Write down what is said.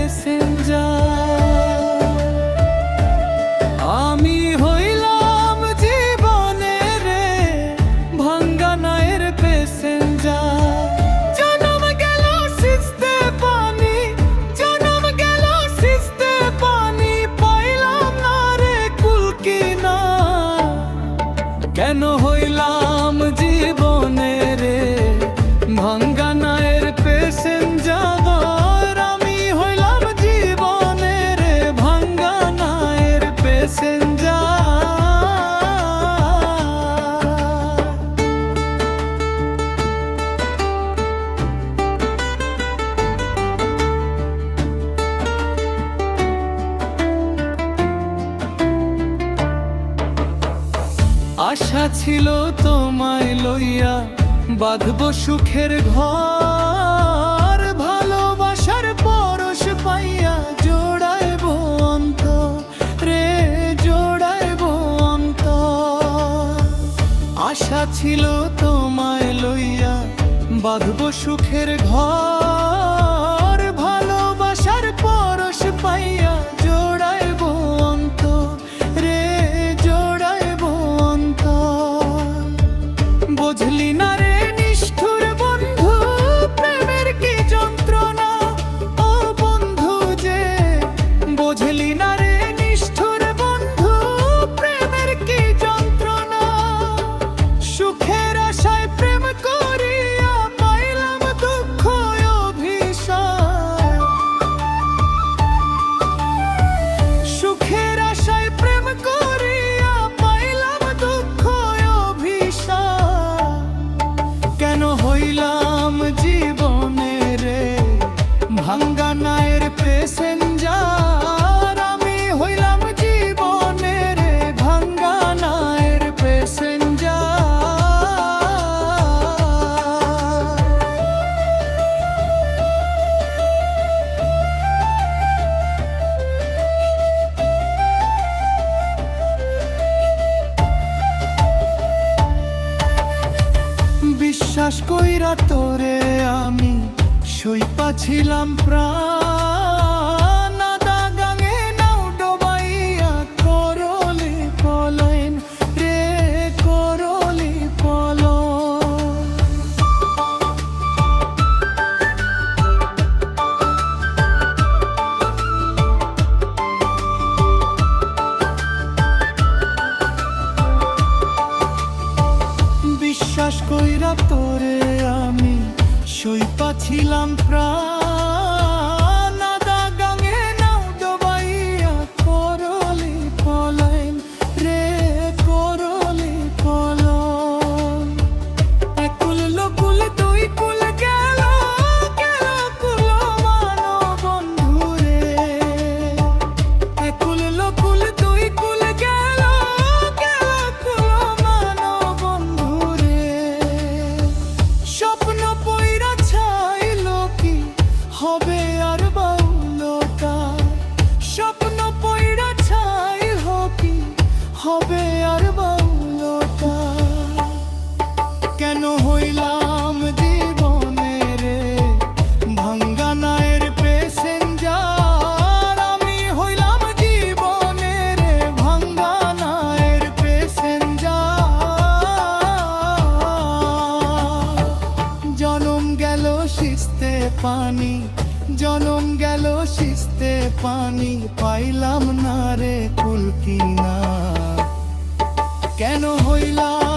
Passenger. আমি হইলাম জীবনের ভাঙ্গা নায়ের প্যাসেঞ্জার। জনম গেল সিস্তে পানি, জনম গেল সিস্তে পানি, পাইলাম না রে কুল কিনারা। কেন হইলাম জীবনের ভাঙ্গা নায়ের প্যাসেঞ্জার। আমি হইলাম জীবনের ভাঙ্গা নায়ের প্যাসেঞ্জার। আশা ছিল তোমায় লইয়া বাঁধব সুখের ঘর, ভালোবাসার পরশ পাইয়া জোড়াইব অন্তর রে, জোড়াইব অন্তর। আশা ছিল তোমায় লইয়া বাঁধব সুখের ঘর, ভালোবাসার পরশ পাইয়া জোড়াইব অন্তর রে, জোড়াইব অন্তর। বুঝলি না রে নিষ্ঠুর বন্ধু, প্রেমের কি যন্ত্রণা। ও বন্ধু যে বুঝলি না রে নিষ্ঠুর বন্ধু, প্রেমের কি যন্ত্রণা। সুখের আশায় প্রেম করিয়া পাইলাম দুঃখ অভিশাপ। সুখের আশায় প্রেম করিয়া পাইলাম দুঃখ অভিশাপ। কেন হইলাম জীবনের ভাঙ্গা নায়ের প্যাসেঞ্জার। আমি হইলাম জীবনের ভাঙ্গা নায়ের প্যাসেঞ্জার। বিশ্বাস কইরা তোরে আমি সইপা ছিলাম প্রাণ, আদা গাঙে নাও ডোবাইয়া করলি পলাইন রে, করলি পলাইন। বিশ্বাস কইরা তোরে আমি সইপা ছিলাম প্রাণ, আদা গাঙে নাও ডোবাইয়া করলি পলাইন রে, করলি পলাইন। একুল লকুল দুই কুল গেল, গেল কুল মানো বন্ধু রে। একুল লকুল দুই কুল গেল, গেল কুল মানো বন্ধু রে। স্বপ্ন পইরা ছাইল কি হবে আর বাউলতা। স্বপ্ন পইরা ছাইল কি হবে আর বাউলতা। কেন হইলাম জীবনের ভাঙ্গা নায়ের প্যাসেঞ্জার। আমি হইলাম জীবনের ভাঙ্গা নায়ের প্যাসেঞ্জার। জনম গেল সিস্তে পানি, জনম গেল সিস্তে পানি, পাইলাম না রে কুল কিনারা। কেন হইলাম